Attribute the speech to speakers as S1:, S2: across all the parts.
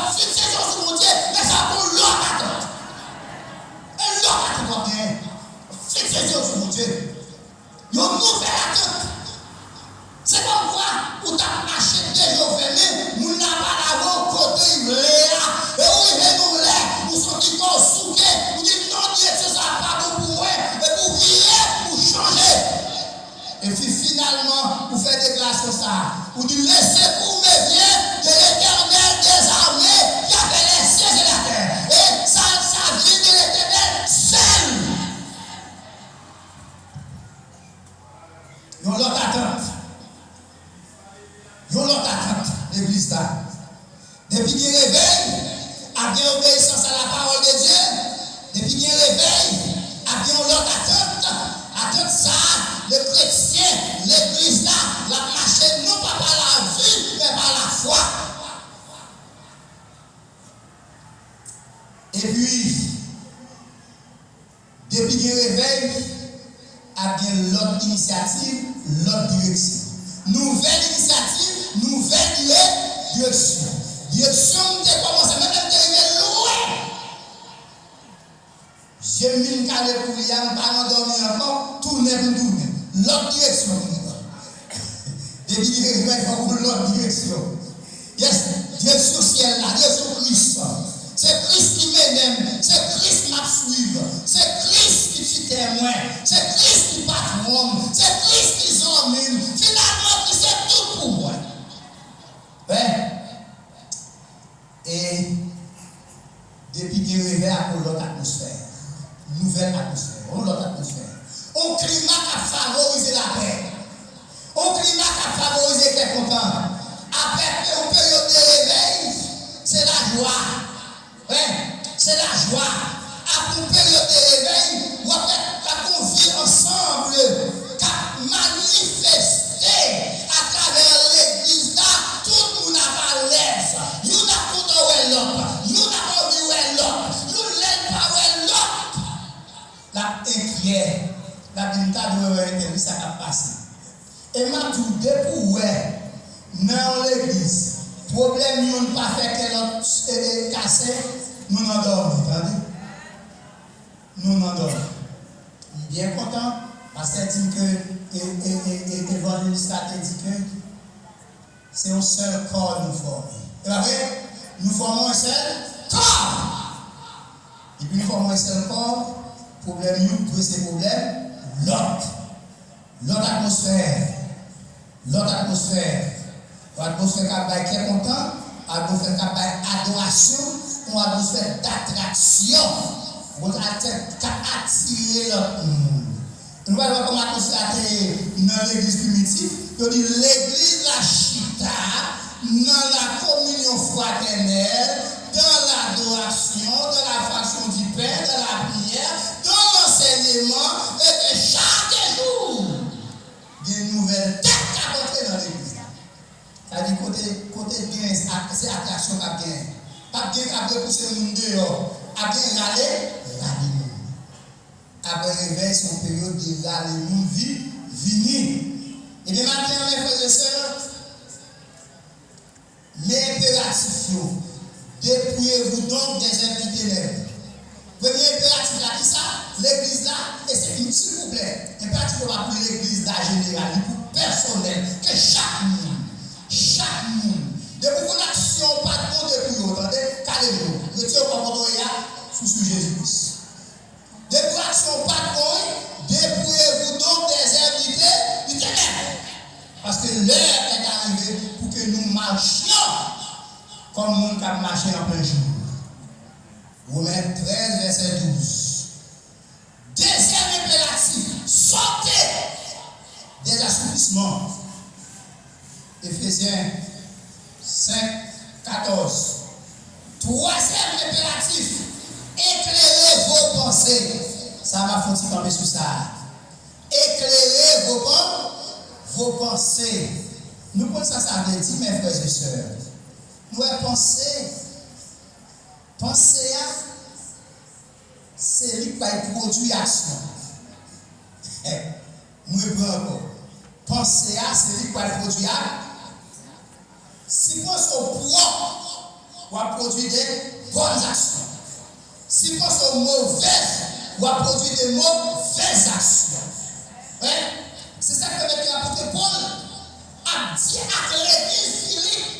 S1: va fixer sur mon Dieu, mais ça pour l'autre attente. Et l'autre attente va bien. Fixer sur mon Dieu. Une nouvelle attente. C'est comme quoi, où tu as marché déjà fermé, nous n'avons pas la côté et où il nous lève, nous sommes qui sont souqués, nous disons non, Dieu, ça pas bon pour moi, et pour virer, pour changer. Et puis finalement, vous faites des grâces comme ça. Vous dites, laissez pour mes biens de l'Éternel des armées qui a fait les cieux et la terre. Et ça vient de l'Éternel seul. Ils ont l'autre attente. Ils ont l'autre attente, l'église là. Depuis qu'il réveille, à bien obéissance à la parole de Dieu, depuis qu'il réveille, à bien l'autre attente. Attente ça, le chrétien, l'église là, la marche non pas par la vue, mais par la foi. Et puis, depuis qu'il réveille, à bien l'autre initiative, l'autre direction. Nouvelle initiative, nouvelle direction. Direction, c'est commencé, même d'arriver loin. J'ai mis une calée pour y aller, pas m'endormir encore, tourner pour tourner. L'autre direction. Depuis qu'il réveille, il faut l'autre direction. Yes, direction ciel là, direction Christ. C'est Christ qui m'aime, c'est Christ qui m'a suivi, c'est Christ qui suis témoin, c'est Christ qui patronne, c'est Christ qui s'emmène. Finalement, c'est tout pour moi. Ben, et depuis qu'il réveille à l'autre atmosphère, nouvelle atmosphère, l'autre atmosphère, un climat qui a favorisé la paix, un climat qui a favorisé qui est content. Après une période de réveil, c'est la joie. C'est la joie. Après une période de réveil, on va vivre ensemble, manifester à travers l'église là, tout le monde a pas l'aise. Nous n'avons pas l'autre. Nous n'avons pas l'autre. Nous n'aimons pas l'autre. La inquiète, la binta de l'intérieur, ça va passer. Et ma tout pour dans l'église, problème nous pas fait que l'autre cassé. Nous n'en dormons, attendez. Nous n'en dormons. Bien content, parce que dit que, et l'évangéliste a dit que c'est un seul corps nous formons. Et après, nous formons un seul corps. Et puis nous formons un seul corps, problème nous, tous ces problèmes, l'autre atmosphère. L'autre atmosphère qui est content, atmosphère qui est adoration. Une atmosphère d'attraction, votre attirer l'autre monde. Nous allons voir comment atmosphère dans l'église primitive. Donc, l'église la chita, dans la communion fraternelle, dans l'adoration, dans la façon du pain, dans la prière, dans l'enseignement, et que chaque jour, des nouvelles têtes à rentrer dans l'église. C'est-à-dire, côté bien, c'est attraction qui a bien. Pas bien qu'après pousser le monde dehors, après râler nous. Après réveil, son période de râler nous, vini. Et bien maintenant, mes frères et sœurs, l'impératif, dépouillez-vous donc des invités libres. Premier impératif là, qui ça? L'église là, et c'est une s'il vous plaît. Impératif va pour l'église là générale, pour personnel, que chaque monde. De beaucoup d'actions, pas de bon depuis vous, entendez? Calez-vous. Retirez pas votre oeil sous Jésus-Christ. De beaucoup d'actions, pas de bon, dépouillez-vous donc des invités du ténèbre. Parce que l'heure est arrivée pour que nous marchions comme nous qui avons marché en plein jour. Romains 13, verset 12. Deuxième impératif, sortez des assouplissements. Éphésiens 5, 14. Troisième impératif, éclairez vos pensées. Ça m'a fait tomber sur ça. Éclairez vos pensées. Nous pensons ça veut dire, mes frères et sœurs. Nous pensez à c'est lui qui va produire action. Nous encore. Pensez à c'est lui qui va produire action. Si vous êtes propre, on produit des bonnes actions. Si vous êtes mauvaises, on produit des mauvaises actions. Hein? C'est ça que l'apôtre Paul a dit à l'église Philippe.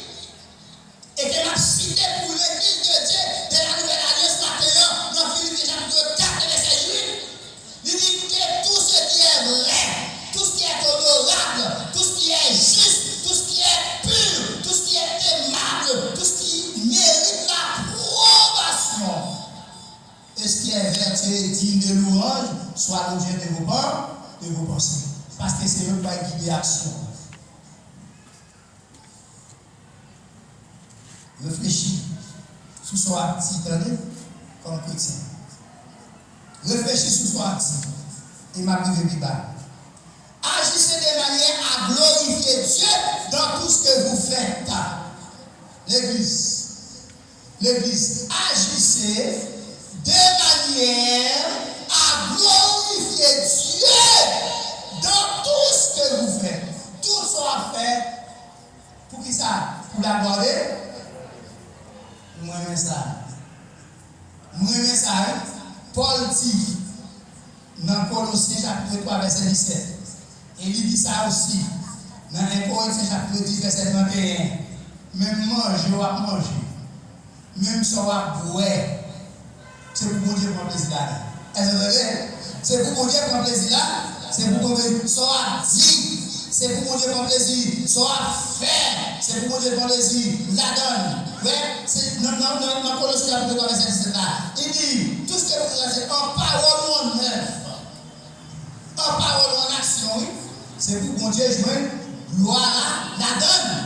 S1: Et qu'il a cité pour l'église de Dieu de la nouvelle alliance matin, dans Philippe chapitre 4, verset 8. Il dit que tout ce qui est vrai, tout ce qui est honorable, tout ce qui est juste, tout ce qui est pur, tout ce qui est aimable, tout ce qui mérite l'approbation, et ce qui est vertueux et digne de louange, soit l'objet de vos pensées. Parce que c'est eux qui vont guider l'action. Réfléchis sur son actif comme chrétien. Réfléchis sur son actif. Et ma vie de bas. Agissez de manière à glorifier Dieu dans tout ce que vous faites. L'église. Agissez de manière à glorifier Dieu dans tout ce que vous faites. Tout sera fait pour qui ça? Pour l'aborder. Moi, ça. Paul dit dans Colossiens chapitre 3, verset 17. Et il dit ça aussi dans 1 Corinthiens chapitre 10, verset 31. Même manger, on va manger. Même si on va boire. C'est pour bon Dieu prendre plaisir là. Est-ce que vous voyez? C'est pour bon Dieu prendre plaisir là. C'est pour bon Dieu soit dit. C'est pour mon Dieu prendre plaisir. Soit fait. C'est pour mon Dieu prendre plaisir. La donne. Ouais. C'est dans Colossiens chapitre 3, verset 17 là. Il dit tout ce que vous faites en parole ou en œuvre. En parole ou en action, oui. C'est pour mon Dieu jouer gloire la donne.